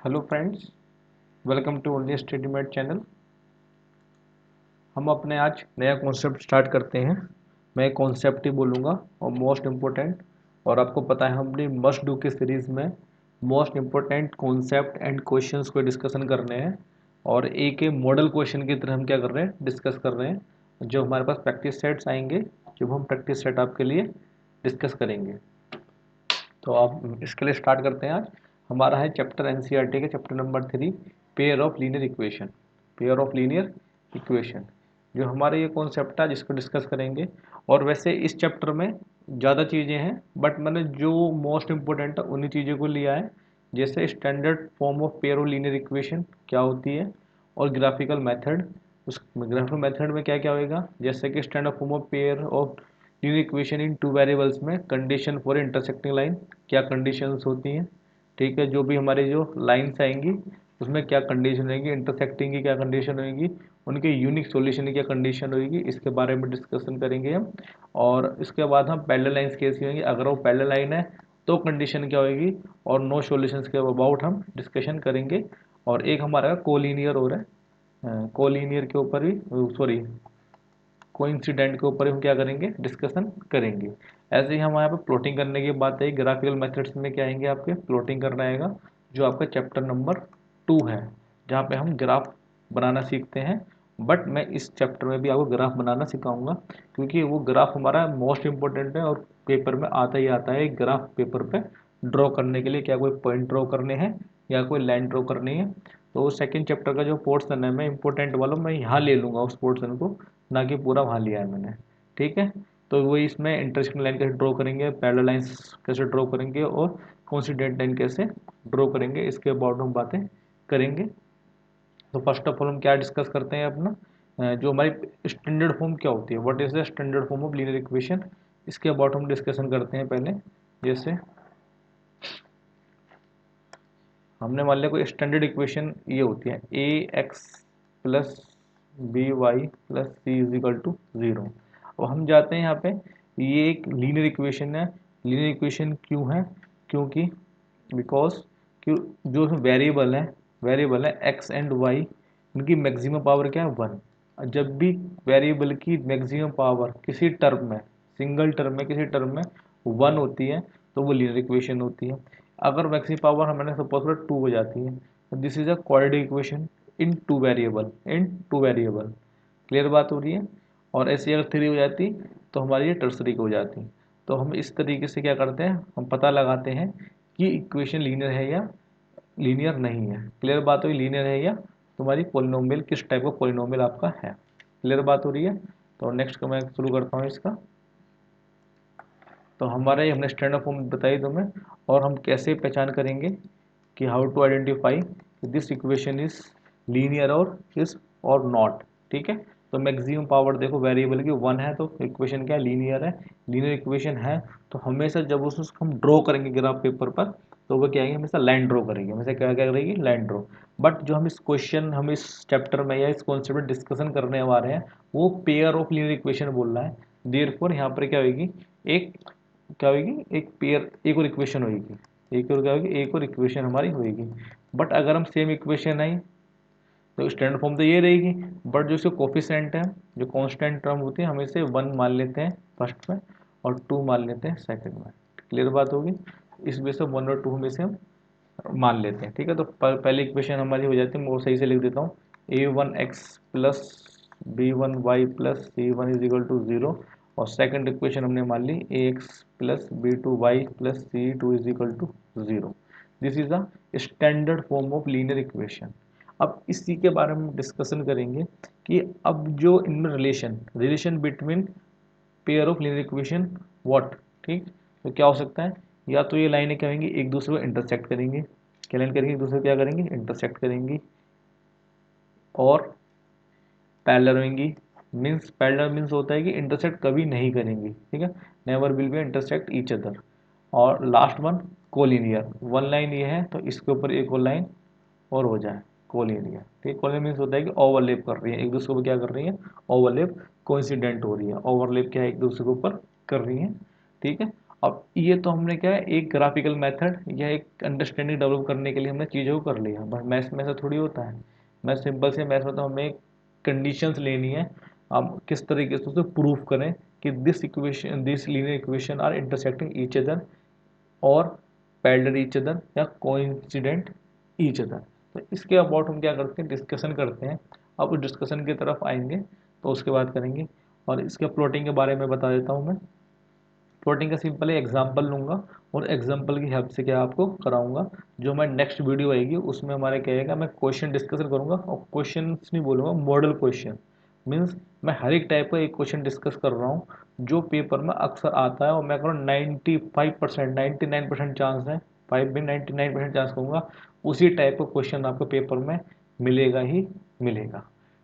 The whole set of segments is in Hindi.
Hello friends, welcome to only study mate channel. हम अपने आज नया कॉन्सेप्ट स्टार्ट करते हैं। मैं कॉन्सेप्ट ही बोलूँगा और मोस्ट इम्पोर्टेंट। और आपको पता है हम अपनी मस्ट डू की सीरीज़ में most important concept and questions को डिस्कशन करने हैं। और एक मॉडल क्वेश्चन की तरह हम क्या कर रहे हैं, डिस्कस कर रहे हैं। जो हमारे पास प्रैक्टिस सेट्स आएंगे, जब हम प्रैक्टिस सेट आपके लिए डिस्कस करेंगे। तो आप इसके लिए स्टार्ट करते हैं। आज हमारा है चैप्टर एनसीईआरटी के chapter number 3, pair of linear equation. Pair of linear equation जो हमारे ये कॉन्सेप्ट है जिसको डिस्कस करेंगे। और वैसे इस चैप्टर में ज़्यादा चीज़ें हैं, बट मैंने जो मोस्ट इम्पोर्टेंट है उन्हीं चीज़ों को लिया है। जैसे standard form of pair of linear equation क्या होती है, और ग्राफिकल मेथड। उस ग्राफिकल मेथड में क्या क्या होएगा, जैसे कि standard form of pair of linear equation in two variables में कंडीशन फॉर इंटरसेक्टिंग लाइन, क्या कंडीशंस होती हैं। ठीक है, जो भी हमारी जो लाइन्स आएंगी उसमें क्या कंडीशन होगी, इंटरसेक्टिंग की क्या कंडीशन होगी, उनके यूनिक सॉल्यूशन की क्या कंडीशन होगी, इसके बारे में डिस्कशन करेंगे हम। और इसके बाद हम पैरेलल लाइन्स कैसी होंगी, अगर वो पैरेलल लाइन है तो कंडीशन क्या होगी, और नो सॉल्यूशंस के अबाउट हम डिस्कशन करेंगे। और एक हमारा कोलिनियर हो रहा है, कोलिनियर के ऊपर भी, सॉरी, कोइंसिडेंट के ऊपर हम क्या करेंगे, डिस्कशन करेंगे। ऐसे ही हम यहाँ पे प्लॉटिंग करने की बात है, ग्राफिकल मेथड्स में क्या आएंगे आपके, प्लॉटिंग करना आएगा, जो आपका चैप्टर नंबर 2 है, जहाँ पे हम ग्राफ बनाना सीखते हैं। बट मैं इस चैप्टर में भी आपको ग्राफ बनाना सिखाऊंगा, क्योंकि वो ग्राफ हमारा मोस्ट इंपॉर्टेंट है और पेपर में आता ही आता है। ग्राफ पेपर पे ड्रॉ करने के लिए क्या कोई पॉइंट ड्रॉ करने हैं या कोई लाइन ड्रॉ करनी है, तो सेकंड चैप्टर का जो पोर्शन है मैं इंपॉर्टेंट वाला मैं यहाँ ले लूँगा उस पोर्शन को, ना कि पूरा वहाँ लिया है मैंने। ठीक है, तो वही इसमें इंटरसेक्टिंग लाइन कैसे ड्रॉ करेंगे, पैरेलल लाइंस कैसे ड्रॉ करेंगे, और कोइंसिडेंट लाइन कैसे ड्रॉ करेंगे, इसके अबाउट हम बातें करेंगे। तो फर्स्ट ऑफ ऑल हम क्या डिस्कस करते हैं अपना, जो हमारी स्टैंडर्ड फॉर्म क्या होती है, what is the standard form of linear equation, इसके अबाउट हम डिस्कशन करते हैं पहले। जैसे हमने मान लिया कोई स्टैंडर्ड इक्वेशन ये होती है, A X plus B Y plus C is equal to 0। और हम जाते हैं यहाँ पे, ये एक लीनियर इक्वेशन है। लीनियर इक्वेशन क्यों है, क्योंकि बिकॉज क्यों, जो वेरिएबल है एक्स एंड वाई, उनकी मैक्सिमम पावर क्या है, 1। जब भी वेरिएबल की मैक्सिमम पावर किसी टर्म में, सिंगल टर्म में, किसी टर्म में 1 होती है, तो वो लीनियर इक्वेशन होती है। अगर मैक्सिमम पावर हमारे सपोज करो 2 हो जाती है, तो this is a quadratic equation in two variable, clear बात हो रही है। और ऐसे अगर 3 हो जाती तो हमारी ये टर्सरी हो जाती। तो हम इस तरीके से क्या करते हैं, हम पता लगाते हैं कि इक्वेशन लीनियर है या लीनियर नहीं है। क्लियर बात हुई, लीनियर है या तुम्हारी पॉलिनोमियल, किस टाइप का पॉलिनोमियल आपका है। क्लियर बात हो रही है। तो नेक्स्ट का मैं शुरू करता हूँ इसका। तो हमारा ये हमने स्टैंडर्ड फॉर्म बताई तुम्हें, और हम कैसे पहचान करेंगे कि how to identify this equation is linear और इज और नॉट। ठीक है, तो मैक्सिमम पावर देखो वेरिएबल की 1 है, तो इक्वेशन क्या लीनियर है। लीनियर इक्वेशन है तो हमेशा जब उसको हम ड्रॉ करेंगे ग्राफ पेपर पर, तो वो क्या है, हमेशा लाइन ड्रॉ करेंगे, हमेशा क्या क्या करेगी, लाइन ड्रॉ। बट जो हम इस क्वेश्चन, हम इस चैप्टर में या इस कॉन्सेप्ट में डिस्कशन करने वाले हैं, वो पेयर ऑफ लीनियर इक्वेशन बोल रहा है। देयरफॉर यहाँ पर क्या होगी, एक क्या होगी, एक पेयर, एक और इक्वेशन होगी, एक और क्या होगी, एक और इक्वेशन हमारी होगी। बट अगर हम सेम इक्वेशन आई तो स्टैंडर्ड फॉर्म तो ये रहेगी, बट जो इसके कोफिशिएंट है, जो कांस्टेंट टर्म होती है, हम इसे 1 मान लेते हैं फर्स्ट में और 2 मान लेते हैं सेकंड में। क्लियर बात होगी, इस वजह से 1 और 2 में से हम मान लेते हैं। ठीक है, तो पहली इक्वेशन हमारी हो जाती है, मैं वो सही से लिख देता हूँ, a1x plus b1y plus c1 is equal to 0। और सेकंड इक्वेशन हमने मान ली ax plus b2y plus c2 is equal to 0। This is the standard form of linear equation. अब इसी के बारे में डिस्कशन करेंगे कि अब जो इनमें relation relation between pair of linear equation what. ठीक, तो क्या हो सकता है, या तो ये लाइनें क्या होंगी, एक दूसरे को इंटरसेक्ट करेंगे, क्या लाइन करेंगे, एक दूसरे को क्या करेंगे, इंटरसेक्ट करेंगी। और पैरेलल होंगी, मीन्स पैरेलल मीन्स होता है कि इंटरसेक्ट कभी नहीं करेंगी। ठीक है, never will be intersect each other. और last one collinear, one line ये है तो इसके ऊपर एक और लाइन और हो जाए, कोलिनियर। ठीक, कोलिनियर मीन्स होता है कि ओवरलैप कर रही है, एक दूसरे को क्या कर रही है, ओवरलैप, कोइंसिडेंट हो रही है। ओवरलैप क्या है, एक दूसरे के ऊपर कर रही है। ठीक है, अब ये तो हमने क्या है, एक ग्राफिकल मेथड या एक अंडरस्टैंडिंग डेवलप करने के लिए हमने चीज़ों को कर लिया, बट मैथ्स में ऐसा थोड़ी होता है। मैथ सिंपल से मैथ्स में तो हमें कंडीशंस लेनी है, हम किस तरीके से उसे प्रूफ करें कि this equation, this linear equation are intersecting each other और पैरेलल ईच अदर या कोइंसिडेंट ईच अदर। तो इसके अबाउट हम क्या करते हैं, डिस्कशन करते हैं। अब डिस्कशन की तरफ आएंगे तो उसके बाद करेंगे। और इसके प्लॉटिंग के बारे में बता देता हूँ मैं। प्लॉटिंग का सिंपल है, एग्जाम्पल लूंगा और एग्जाम्पल की हेल्प से क्या आपको कराऊंगा। जो मैं नेक्स्ट वीडियो आएगी उसमें हमारे क्या आएगा, मैं क्वेश्चन डिस्कशन करूंगा, और क्वेश्चन नहीं बोलूंगा, मॉडल क्वेश्चन। मीन्स मैं हर एक टाइप का एक क्वेश्चन डिस्कस कर रहा हूँ जो पेपर में अक्सर आता है, और मैं कह रहा हूँ 95%, 99% चांस है, 5 भी 99% चांस कहूँगा, उसी टाइप का क्वेश्चन आपको पेपर में मिलेगा ही मिलेगा।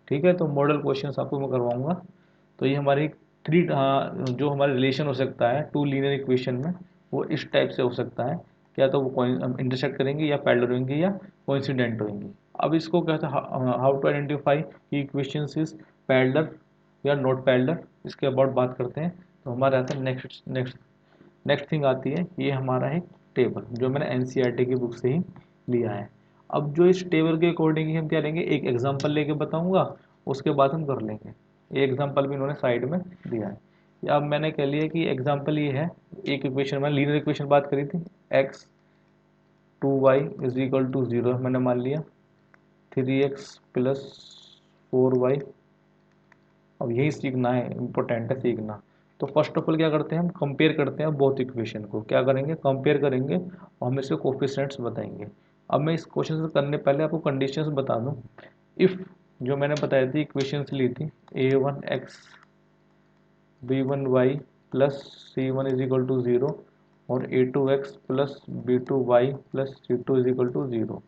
ठीक है, तो मॉडल क्वेश्चन आपको मैं करवाऊंगा। तो ये हमारी थ्री, जो हमारा रिलेशन हो सकता है टू लीनियर इक्वेशन में, वो इस टाइप से हो सकता है। क्या तो वो इंटरसेक्ट करेंगे या पैरेलल होंगे या कोइंसिडेंट होंगे। अब इसको कहते हैं हाउ टू आइडेंटिफाई कि इक्वेशंस इज पैरेलल या नॉट पैरेलल, इसके अबाउट बात करते हैं। तो हमारे आता है नेक्स्ट थिंग आती है, ये हमारा है टेबल, जो मैंने एनसीईआरटी की बुक से ही लिया है। अब जो इस टेबल के अकॉर्डिंग ही हम क्या लेंगे, एक एग्जांपल लेके बताऊंगा, उसके बाद हम कर लेंगे। ये एग्जांपल भी इन्होंने साइड में दिया है। अब मैंने कह लिया कि एग्जांपल ये है, एक इक्वेशन में लीनियर इक्वेशन बात करी थी, x 2y is equal to 0 मैंने मान लिया, 3x प्लस 4y। अब यही सीखना है, इम्पोर्टेंट है सीखना। तो फर्स्ट ऑफ ऑल क्या करते हैं, हम कंपेयर करते हैं बोथ इक्वेशन को, क्या करेंगे, कंपेयर करेंगे और हम इसके कोफिशिएंट्स बताएंगे। अब मैं इस क्वेश्चन से करने पहले आपको कंडीशंस बता दूं। इफ़, जो मैंने बताई थी इक्वेशंस ली थी, a1x b1y plus c1 is equal to 0 और a2x plus b2y plus c2 is equal to 0।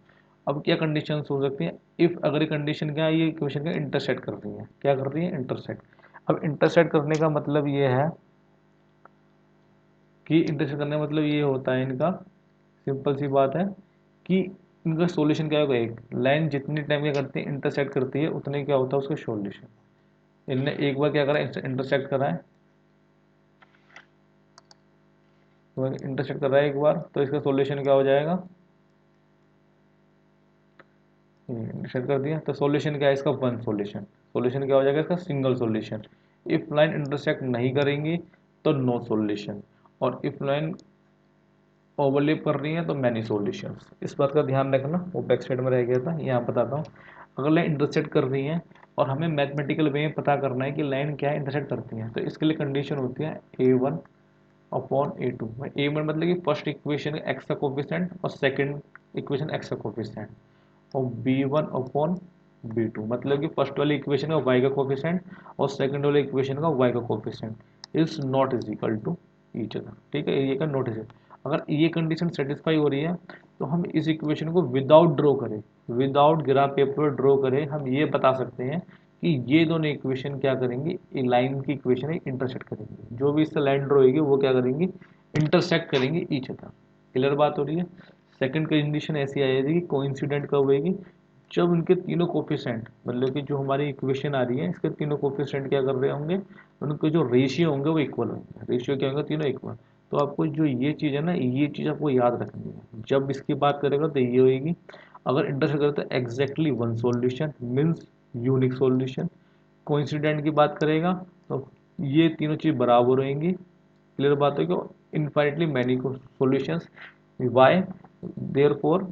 अब क्या कंडीशंस हो सकती हैं, इफ़ अगर ये कंडीशन क्या है, ये इक्वेशन का इंटरसेक्ट कर रही है, क्या कर रही है, इंटरसेक्ट। अब इंटरसेक्ट करने का मतलब ये है कि इंटरसेक्ट करने का मतलब ये होता है इनका, सिंपल सी बात है कि इनका सॉल्यूशन क्या होगा, एक लाइन जितनी टाइम क्या करती है, इंटरसेक्ट करती है, उतने क्या होता है उसका सॉल्यूशन। इनने एक बार क्या करा, इंटरसेक्ट करा है, तो इंटरसेक्ट कर रहा है एक बार, तो इसका सॉल्यूशन क्या हो जाएगा, इंटरसेक्ट कर दिया, तो सॉल्यूशन क्या है इसका, वन सॉल्यूशन। सॉल्यूशन क्या हो जाएगा इसका, single solution. If line intersect नहीं करेंगी तो नो सॉल्यूशन, और इफ लाइन ओवरलैप कर रही है तो मैनी सॉल्यूशंस। इस बात का ध्यान रखना, वो बैक साइड में रह गया था, यहाँ बताता हूँ। अगर लाइन इंटरसेक्ट कर रही है और हमें मैथमेटिकल वे में पता करना है कि लाइन क्या है इंटरसेक्ट करती है, तो इसके लिए कंडीशन होती है a1 अपॉन a2। a1 मतलब कि फर्स्ट इक्वेशन एक्स का कोफिशिएंट और सेकंड इक्वेशन एक्स का कोफिशिएंट, और b1 अपॉन b2 मतलब कि फर्स्ट वाली इक्वेशन का y का कोफिशिएंट और सेकंड वाली इक्वेशन का y का coefficient is not is equal to each other. ठीक है, ये का नोट इज, अगर ये कंडीशन सेटिस्फाई हो रही है तो हम इस इक्वेशन को विदाउट ड्रॉ करें, विदाउट ग्राफ पेपर ड्रॉ करें, हम ये बता सकते हैं कि ये दोनों इक्वेशन क्या करेंगी, लाइन की इक्वेशन है इंटरसेक्ट करेंगी, जो भी इससे लाइन ड्रॉ होगी वो क्या करेंगी, इंटरसेक्ट करेंगी ईच अदर। क्लियर बात हो रही है। सेकंड कंडीशन ऐसी आएगी कि कोइंसिडेंट कब होगी, जब उनके तीनों कोफिशिएंट, मतलब कि जो हमारी इक्वेशन आ रही है इसके तीनों कोफिशिएंट क्या कर रहे होंगे, उनके जो रेशियो होंगे वो इक्वल होंगे। रेशियो क्या होंगे, तीनों इक्वल। तो आपको जो ये चीज़ है ना, ये चीज़ आपको याद रखनी है, जब इसकी बात करेगा तो ये होगी। अगर इंटरसेक्ट करे तो exactly one solution means unique solution. Coincident की बात करेगा तो ये तीनों चीज़ बराबर होंगी। क्लियर बात है कि infinitely many solutions, why therefore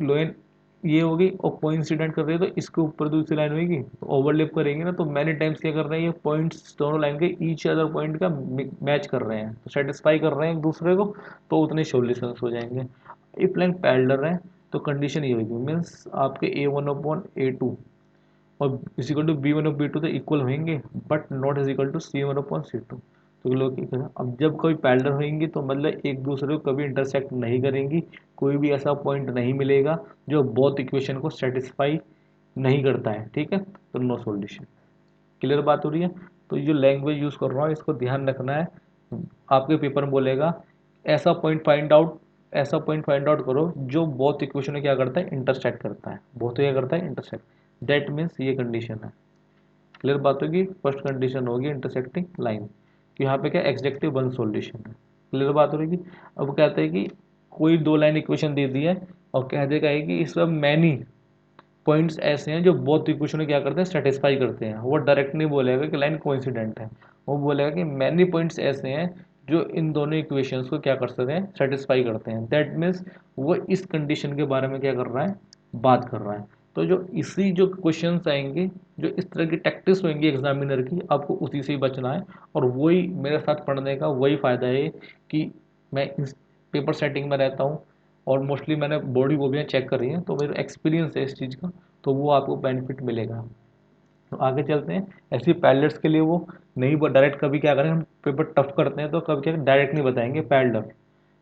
line ये होगी, और कोइंसिडेंट कर रही है तो इसके ऊपर दूसरी लाइन होगी, तो ओवरलैप करेंगे ना, तो मैनी टाइम्स क्या कर रहे हैं, ये पॉइंट्स दोनों लाइन के ईच अदर पॉइंट का मैच कर रहे हैं, तो सेटिस्फाई कर रहे हैं एक दूसरे को, तो उतने सॉल्यूशंस हो जाएंगे। इफ लाइन पैरेलल है तो कंडीशन ये होगी, मीन्स आपके a1 अपॉन a2 और इज इक्वल टू b1 और b2 तो इक्वल होंगे, but not is equal to c1 upon c2। तो लोग क्या करें, अब जब कभी पैरेलल होंगी तो मतलब एक दूसरे को कभी इंटरसेक्ट नहीं करेंगी, कोई भी ऐसा पॉइंट नहीं मिलेगा जो बोथ इक्वेशन को सेटिस्फाई नहीं करता है। ठीक है, तो नो सॉल्यूशन। क्लियर बात हो रही है। तो ये जो लैंग्वेज यूज़ कर रहा हूँ इसको ध्यान रखना है। आपके पेपर में बोलेगा ऐसा पॉइंट फाइंड आउट, ऐसा पॉइंट फाइंड आउट करो जो बोथ इक्वेशन में क्या करता है, इंटरसेक्ट करता है, बोथ क्या करता है, इंटरसेक्ट। दैट मीन्स ये कंडीशन है। क्लियर बात होगी, फर्स्ट कंडीशन होगी इंटरसेक्टिंग लाइन, कि यहाँ पे क्या एग्जैक्टली वन सॉल्यूशन है। क्लियर बात हो रही है। अब कहते हैं कि कोई 2 लाइन इक्वेशन दे दी है और कह देगा है कि इसमें मैनी पॉइंट्स ऐसे हैं जो बोथ इक्वेशन को क्या करते हैं, सेटिस्फाई करते हैं। वो डायरेक्ट नहीं बोलेगा कि लाइन कोइंसिडेंट है, वो बोलेगा कि मैनी पॉइंट्स ऐसे हैं जो इन दोनों इक्वेशंस को क्या कर सकते हैं, सेटिस्फाई करते हैं। दैट मीन्स वो इस कंडीशन के बारे में क्या कर रहा है, बात कर रहा है। तो जो इसी जो क्वेश्चंस आएंगे, जो इस तरह की टैक्टिक्स होंगी एग्जामिनर की, आपको उसी से ही बचना है। और वही मेरे साथ पढ़ने का वही फ़ायदा है कि मैं इस पेपर सेटिंग में रहता हूँ और मोस्टली मैंने बॉडी वो भी चेक करी है, तो मेरा एक्सपीरियंस है इस चीज़ का, तो वो आपको बेनिफिट मिलेगा। तो आगे चलते हैं। ऐसे पैरेलल्स के लिए वो नहीं डायरेक्ट, कभी क्या करें हम पेपर टफ करते हैं तो कभी क्या डायरेक्ट नहीं बताएंगे पैरेलल,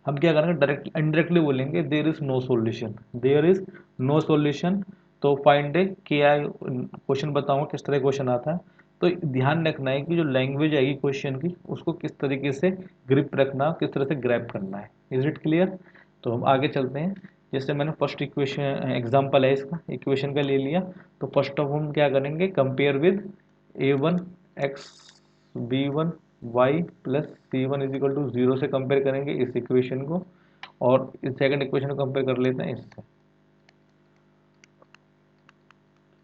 हम क्या करेंगे डायरेक्ट इनडायरेक्टली बोलेंगे there is no solution, there is no solution. तो फाइंड ए क्या क्वेश्चन बताऊंगा किस तरह क्वेश्चन आता है। तो ध्यान रखना है कि जो लैंग्वेज आएगी क्वेश्चन की उसको किस तरीके से ग्रिप रखना, किस तरह से ग्रैप करना है। Is it clear? तो हम आगे चलते हैं। जैसे मैंने फर्स्ट इक्वेशन एग्जांपल है इसका, इक्वेशन का ले लिया। तो फर्स्ट ऑफ हम क्या करेंगे, compare with a1 x b1 y plus c1 is equal to 0 से कंपेयर करेंगे इस इक्वेशन को, और इस सेकंड इक्वेशन को कंपेयर कर लेते हैं इससे।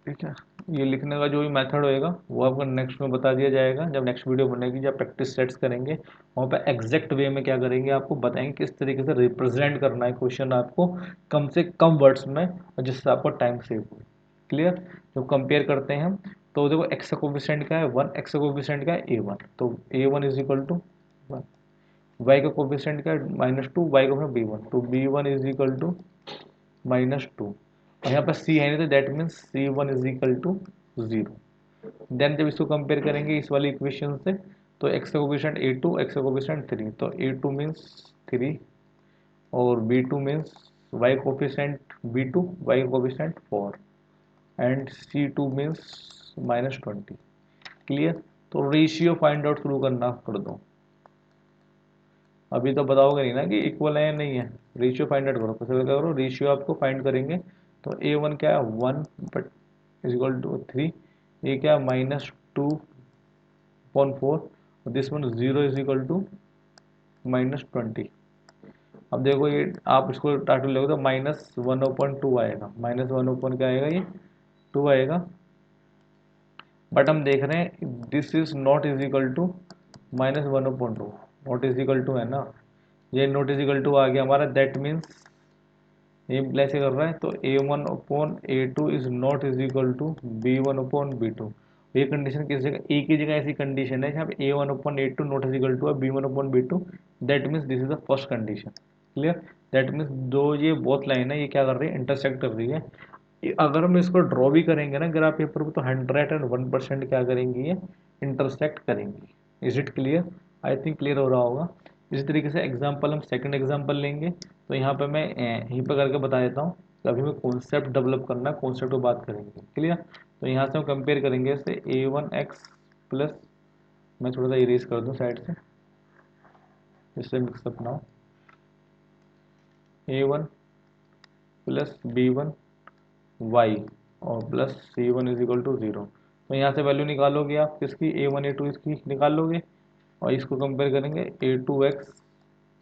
ठीक है, ये लिखने का जो भी मेथड होएगा वो आपको नेक्स्ट में बता दिया जाएगा, जब नेक्स्ट वीडियो बनेगी, जब प्रैक्टिस सेट्स करेंगे वहाँ पे एग्जैक्ट वे में क्या करेंगे आपको बताएंगे किस तरीके से रिप्रेजेंट करना है क्वेश्चन आपको कम से कम वर्ड्स में, और जिससे आपको टाइम सेव हो। क्लियर? जब कंपेयर करते हैं हम, तो देखो एक्स का कोफिशिएंट क्या है 1, एक्स का कोफिशिएंट क्या है a1, तो a1 is equal to 1, y का कोफिशिएंट क्या है -2, वाई का b1, तो b1 इज इक्वल टू -2, और यहाँ पर c है नहीं तो that means c1 is equal to 0। Then जब इसको कंपेयर करेंगे इस वाली इक्वेशन से, तो x का कोफिशिएंट a2, x का कोफिशिएंट 3, तो a2 मीन्स 3 और b2 means y coefficient b2, y coefficient 4 and c2 means -20। Clear? तो रेशियो फाइंड आउट शुरू करना कर दो। अभी तो बताओगे नहीं ना कि इक्वल है या नहीं है, रेशियो फाइंड आउट करो। कैसे क्या करो, रेशियो आपको फाइंड करेंगे। तो a1 क्या है 1 बट इज इक्वल टू 3, ये क्या -2/4, this one 0 is equal to -20। अब देखो ये आप इसको टाटू लोगे तो -1/2 आएगा, -1 क्या आएगा, ये 2 आएगा। बट हम देख रहे हैं this is not is equal to -1/2, not is equal to है ना, ये नॉट इज इक्वल टू आ गया हमारा। दैट मीन्स ये इम्प्लाई से कर रहा है, तो a1/a2 is not is equal to b1/b2। ये कंडीशन किस जगह, एक ही जगह ऐसी कंडीशन है जहाँ पे a1/a2 not is equal to b1/b2। That means this is the first condition. Clear? That means दो ये बोथ लाइन है, ये क्या कर रही है, इंटरसेक्ट कर रही है। अगर हम इसको ड्रॉ भी करेंगे ना ग्राफ पेपर को, तो 101% क्या करेंगी, ये इंटरसेक्ट करेंगी। Is it clear? I think clear हो रहा होगा। इसी तरीके से एग्जाम्पल हम सेकंड एग्जाम्पल लेंगे। तो यहाँ पे मैं यहीं पर करके बता देता हूँ कि अभी मैं कॉन्सेप्ट डेवलप करना है, कॉन्सेप्ट को बात करेंगे। क्लियर? तो यहाँ से हम कंपेयर करेंगे इससे a1x प्लस, मैं थोड़ा सा इरेज कर दूँ साइड से इससे मिक्सअप ना हो, a1 प्लस b1 y और plus c1 is equal to 0। तो यहाँ से वैल्यू निकालोगे आप किसकी, a1 a2 इसकी निकाल लोगे, और इसको कंपेयर करेंगे a2x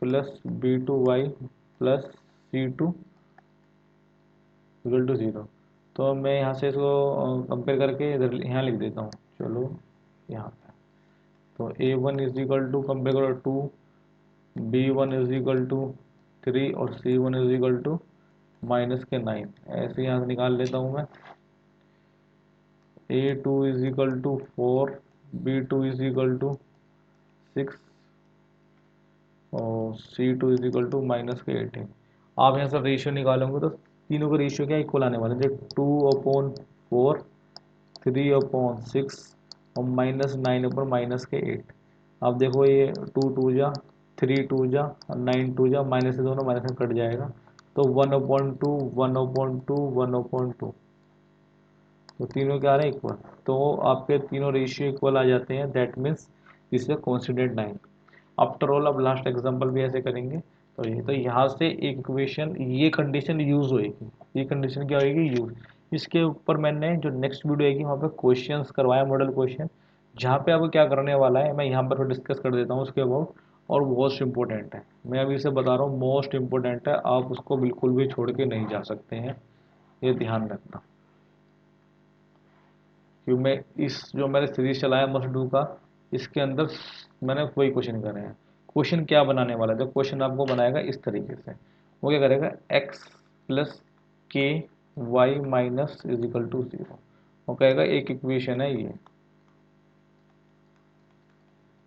plus b2y plus c2 equal to 0। तो मैं यहाँ से इसको कंपेयर करके इधर यहाँ लिख देता हूँ, चलो यहाँ पे। तो a1 is equal to compare करो 2, b1 इज इक्वल टू 3 और c1 इज इक्वल टू -9। ऐसे यहाँ से निकाल लेता हूँ मैं। a2 is equal to 4, b2 is equal to 6 और c2 इज इक्वल टू -18। आप यहाँ से रेशियो निकालोगे तो तीनों का रेशियो क्या इक्वल आने वाला है, 2/4, 3/6 और -9/-8। अब देखो ये 2 2 जा, 3 2 जा और 9 2 जा, माइनस से दोनों माइनस में कट जाएगा, तो 1/2, 1/2, 1/2। तो तीनों क्या आ रहे हैं, इक्वल। तो आपके तीनों रेशियो इक्वल आ जाते हैं, that means this is considered 9। After all अब लास्ट एग्जांपल भी ऐसे करेंगे। तो यहाँ से एक इक्वेशन, ये कंडीशन यूज होएगी, ये कंडीशन क्या होएगी, यूज। इसके ऊपर मैंने जो नेक्स्ट वीडियो आएगी वहाँ पे क्वेश्चंस करवाया, मॉडल क्वेश्चन, जहाँ पे आपको क्या करने वाला है मैं यहाँ पर डिस्कस कर देता हूँ उसके अबाउट। और मोस्ट इम्पोर्टेंट है। मैं अभी से बता रहा हूँ मोस्ट इम्पोर्टेंट है, आप उसको बिल्कुल भी छोड़ के नहीं जा सकते हैं, ये ध्यान रखना। क्योंकि मैं इस जो मैंने सीरीज चलाया मस्ट डू का, इसके अंदर मैंने वही क्वेश्चन करे हैं। क्वेश्चन क्या बनाने वाला है, जब क्वेश्चन आपको बनाएगा इस तरीके से, वो क्या करेगा, x plus k y minus is equal to 0, वो कहेगा एक इक्वेशन है ये,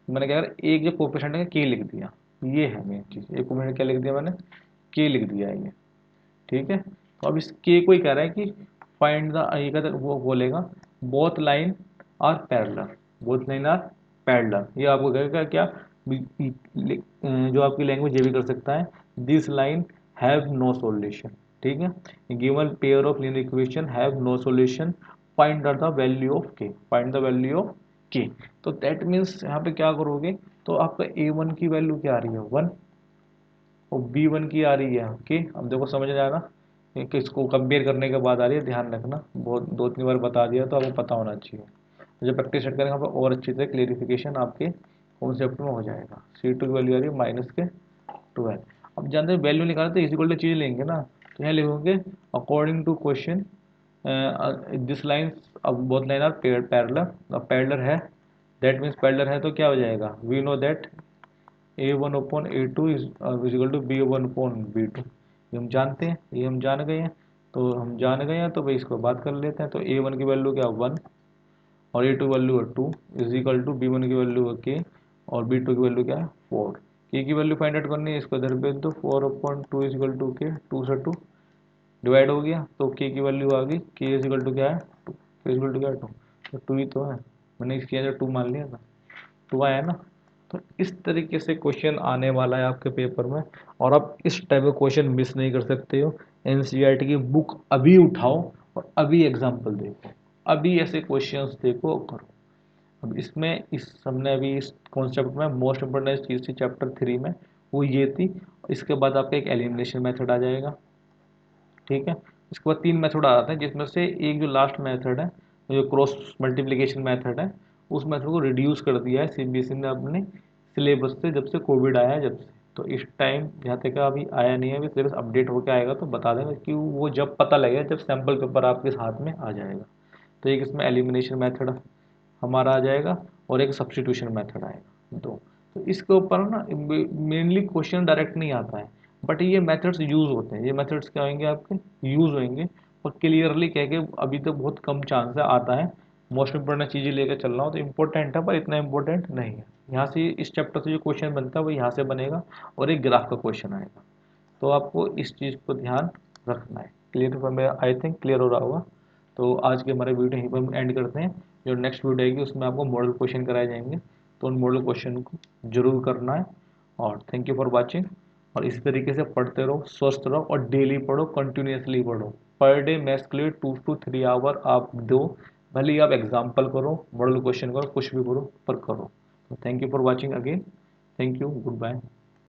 मैंने क्या करा, एक जो कोफिशिएंट है के लिख दिया, ये है मेन चीज़, एक कोफिशिएंट क्या लिख दिया मैंने, के लिख दिया है ये, ठीक है। तो अब इस के को ही कह रहा है कि फाइंड द, ये कहता है वो बोलेगा both line are parallel, both line are parallel, ये आपको कहेगा क्या, जो आपकी लैंग्वेज ये भी कर सकता है, this line have no solution, ठीक है, given pair of linear equation have no solution, find the value of k, find the value of k. तो दैट मीन्स यहाँ पे क्या करोगे, तो आपका a1 की वैल्यू क्या आ रही है 1, और b1 की आ रही है ओके। अब देखो समझ में आएगा कि इसको कंपेयर करने के बाद आ रही है, ध्यान रखना, बहुत 2-3 बार बता दिया तो आपको पता होना चाहिए। जब प्रैक्टिस सेट करेंगे आप और अच्छी तरह क्लियरिफिकेशन आपके कॉन्सेप्ट में हो जाएगा। C2 की वैल्यू आ रही है -12। अब जानते हैं वैल्यू निकालते हैं, इक्वल टू चीज़ लेंगे ना, तो यहाँ लिखोगे according to question this line, अब बोथ लाइन आर पैरेलल, अब पैरेलल है, दैट मीन्स पैरेलल है तो क्या हो जाएगा, we know that A1 upon A2 is equal to B1 upon B2, ये हम जानते हैं, ये हम जान गए हैं, तो हम जान गए हैं तो भाई इसको बात कर लेते हैं। तो A1 की वैल्यू क्या 1 और A2 की वैल्यू है 2 इज इक्वल टू B1 की वैल्यू है K और B2 की वैल्यू क्या है 4। K की वैल्यू फाइंड आउट करनी है, इसको इधर भेज दो, 4 upon 2 is equal to K, 2 से 2 डिवाइड हो गया, तो K की वैल्यू आ गई, K इज इक्वल टू क्या है 2, K इज इक्वल टू क्या है 2, तो 2 ही तो है, मैंने इसके अंदर 2 मान लिया था, 2 आया ना। तो इस तरीके से क्वेश्चन आने वाला है आपके पेपर में, और आप इस टाइप का क्वेश्चन मिस नहीं कर सकते हो। एनसीईआरटी की बुक अभी उठाओ और अभी एग्जाम्पल देखो, अभी ऐसे क्वेश्चंस देखो और करो। अब इसमें इस हमने अभी इस कॉन्सेप्ट में मोस्ट इंपोर्टेंट चीज़ थी चैप्टर 3 में, वो ये थी। इसके बाद आपका एक एलिमिनेशन मेथड आ जाएगा, ठीक है। इसके बाद 3 मेथड आ जाते हैं, जिसमें से एक जो लास्ट मेथड है, जो क्रॉस मल्टीप्लिकेशन मेथड है, उस मेथड को रिड्यूस कर दिया है सीबीएसई ने अपने सिलेबस से, जब से कोविड आया है जब से। तो इस टाइम जहाँ तक अभी आया नहीं है, अभी सिलेबस अपडेट होकर आएगा तो बता देंगे कि वो जब पता लगेगा, जब सैम्पल पेपर आपके हाथ में आ जाएगा। तो एक इसमें एलिमिनेशन मेथड हमारा आ जाएगा और एक सब्स्टिट्यूशन मेथड आएगा, दो। तो इसके ऊपर ना मेनली क्वेश्चन डायरेक्ट नहीं आता है, बट ये मेथड्स यूज़ होते हैं, ये मेथड्स क्या होंगे आपके यूज़ होंगे, और क्लियरली कह के अभी तो बहुत कम चांस है आता है। मोस्ट इंपॉर्टेंट चीज़ें लेकर चल रहा हूँ तो इंपॉर्टेंट है, पर इतना इंपॉर्टेंट नहीं है। यहाँ से इस चैप्टर से जो क्वेश्चन बनता है वो यहाँ से बनेगा, और एक ग्राफ का क्वेश्चन आएगा, तो आपको इस चीज़ को ध्यान रखना है। क्लियर पर मैं आई थिंक क्लियर हो रहा होगा। तो आज के हमारे वीडियो यहीं पर एंड करते हैं। जो नेक्स्ट वीडियो आएगी उसमें आपको मॉडल क्वेश्चन कराए जाएंगे, तो उन मॉडल क्वेश्चन को जरूर करना है। और थैंक यू फॉर वॉचिंग। और इसी तरीके से पढ़ते रहो, स्वस्थ रहो, और डेली पढ़ो, कंटिन्यूसली पढ़ो। पर डे मैथ्स के लिए 2 to 3 आवर आप दो, भले ही आप एग्जाम्पल करो, मॉडल क्वेश्चन करो, कुछ भी करो, पर करो। तो thank you for watching again, thank you, good bye.